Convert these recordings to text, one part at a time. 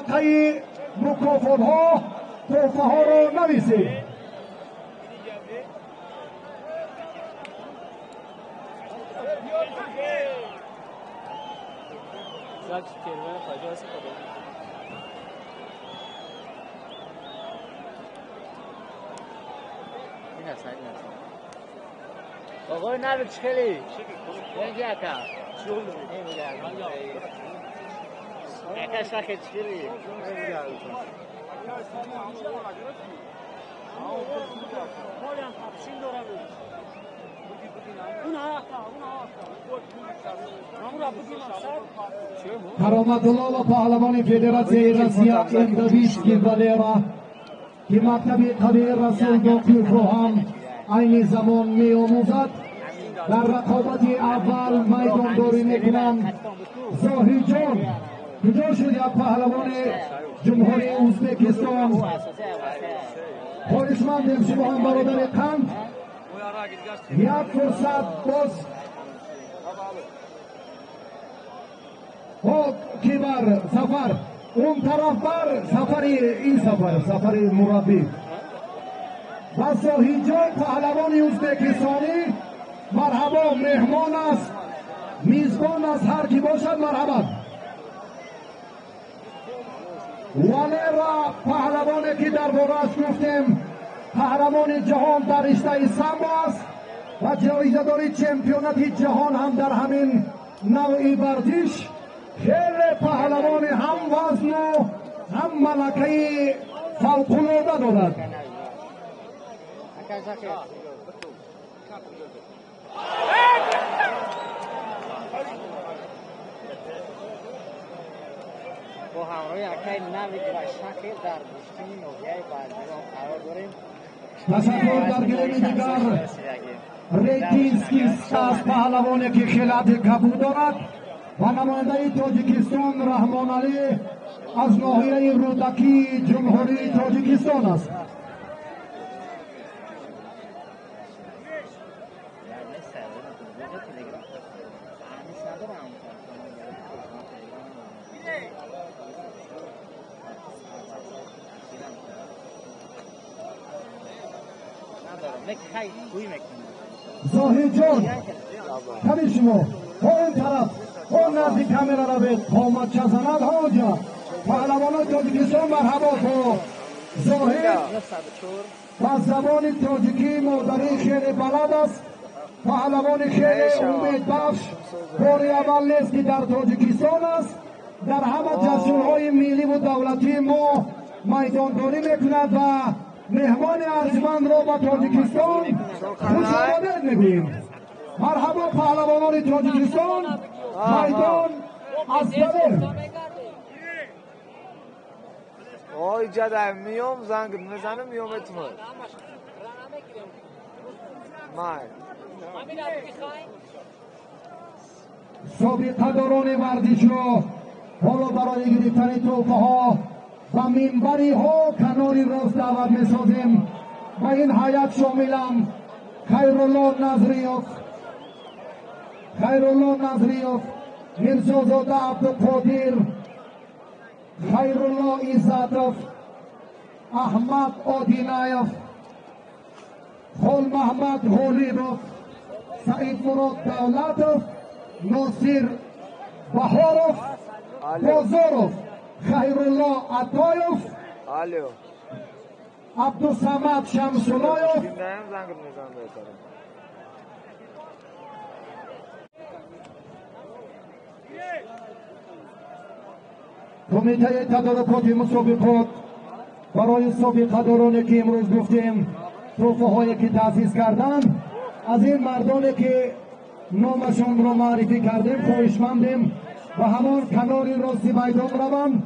ورقه مکافات ها تحفه ها رو نویسید. آقای نبید چخیلی نگی اکا اکا شاکه چخیلی کرامت‌الله و پهلوان فدراسیون روسیه اندویسکی ولرا که مکتب قوی رسول دکتر رو هم این زمان می آموزد در رقابت اول میدان داری میکنند. زاهی جان کجا شد یک پهلوان جمهوری ازبکستان خواهشمندیم شما هم برادر قند یک فرصت باز کیبر سفر اون طرف بر سفری این سفر مربی و زاهی جان پهلوان ازبکستانی مرحبا مهمان است میزبان است هر کی باشد مرحبا. ولرا پهلوانی که در بارش گفتیم قهرمان جهان در رشته سامبو است و جایزه داری چمپیونات جهان هم در همین نوع ورزش. خیلی پهلوان هم وزن و هم ملکه فوق‌العاده دارد. با همراهی اکای نوید و شکل در رشته نوعی بازیکن قرار داریم. تشکر در گرمی دیگر ریتینسکی از پهلوانی که خیلات کبود دارد و نماینده تاجیکستان رحمان علی از ناحیه رودکی جمهوری تاجیکستان است. زاهی جان کمی شما اون طرف اون نزدیک کامرا را به قامت چه زند هاجا پهلوان تاجیکستان مرحبا با زاهی و زبان تاجیکی مادری خیلی بلد است. پهلوان خیلی امید بخش باری اول نیست که در تاجیکستان است در همه جشن‌های ملی و دولتی ما میدانداری میکند و مهمان ارجمند را با تاجیکستان خوش آمدید میگوییم. مرحبا پهلوانان تاجیکستان میدان از بله. آی جده میام زنگ میزنم میام اتمار سابقه داران ورزش را حالا برای گرفتن توفه ها و منبری ها کناری راست دعوت می سازیم. و این حیات شاملم خیرالله نظریوف مرزازاده عبدالقادر خیرالله عزتوف احمد آدینایف خل محمد غولیبوف سعید مراد دولتوف ناصر بهاروف بازاروف خیرالله عطایوف عبدالصمد شمسولایوف کمیته تدارکات مسابقات برای سابقه دارانی که امروز گفتیم توفه هایی که تأسیس کردن از این مردانی که نامشان را معرفی کردیم خواهشمندیم و همان کناری راستی میدان روند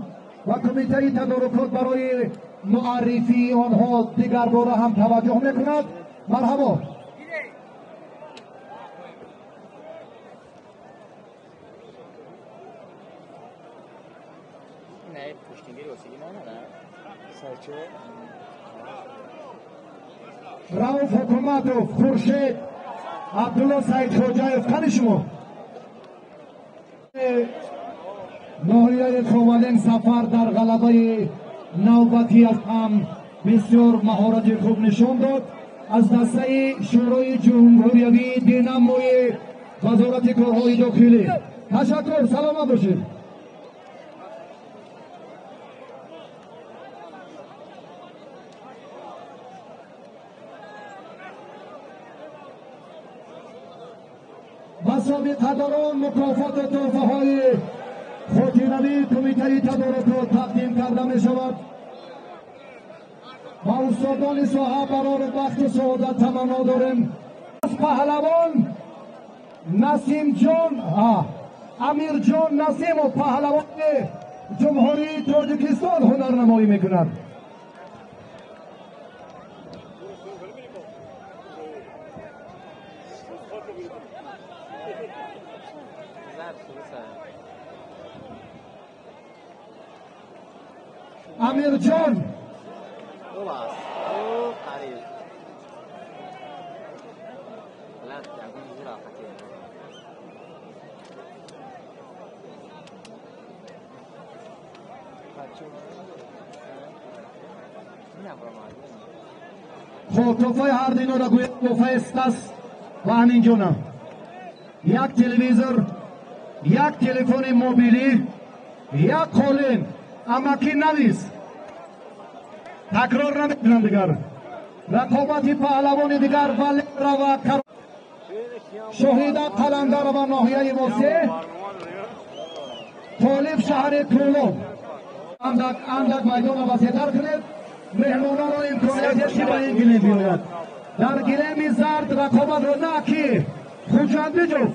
و کمیته تدارکات برای معرفی آنها دیگر باره هم توجه میکند. مرحبا. رؤوف حکومتوف خورشید عبدالله سعید خوجایف خیلی شما ناحیه کوالین سفر در غلبه های نوبتی از هم بسیار مهارت خوب نشان داد. از دسته شورای جمهوریوی دینموی وزارت کارهای داخلی تشکر. سلامت باشید. با سابقه‌داران مکافات و تحفه‌های خاطره‌ای کمیته تدارکات تقدیم کرده می‌شود. با استادان ساحه برای بخت سعادت تمنا داریم. از پهلوان نسیم جان امیر جان نسیم و پهلوان جمهوری تاجیکستان هنرنمایی می‌کند. امیر جان خب توفای هر دینو را گوید توفای است و همین جانم یک تلویزور، یک تلفن موبیلی، یک قالین اماکی نویس. تکرار نمیکنم دیگر. رقابت پهلوان دیگر ولی و شهید قلندر و ناحیه واسه طالب شهر کولو اندک میدان وسیع‌تر کنید. مهمانان را امکانیت که به این گله بیاید. در گله زرد رقابت را نکی خوشنده جو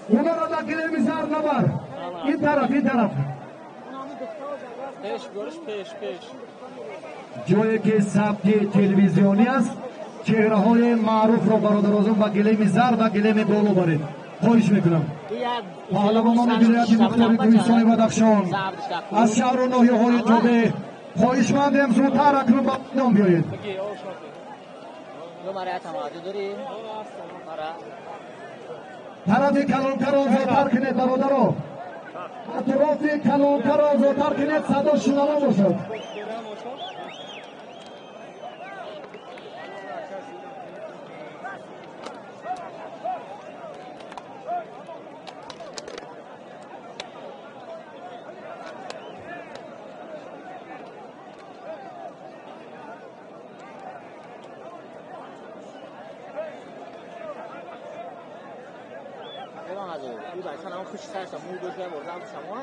اونا را در گله زرد نبر. این طرف پیش جایی که ثبت تلویزیونی است چهره های معروف را برادرازم و گلیم زرد و گلیم بالو برید. خواهش میکنم پهلوانان ولایت مختلف گویستان بدخشان از شهر و ناحیه های جوبه خواهشمندیم زودتر اکنون به میدان بیایید. طرف کلانتر را زودتر کنید برادرها. اطراف کلانتر را زودتر کنید صدا شنوا باشد. خوش سرشم مو دوشه بردم شما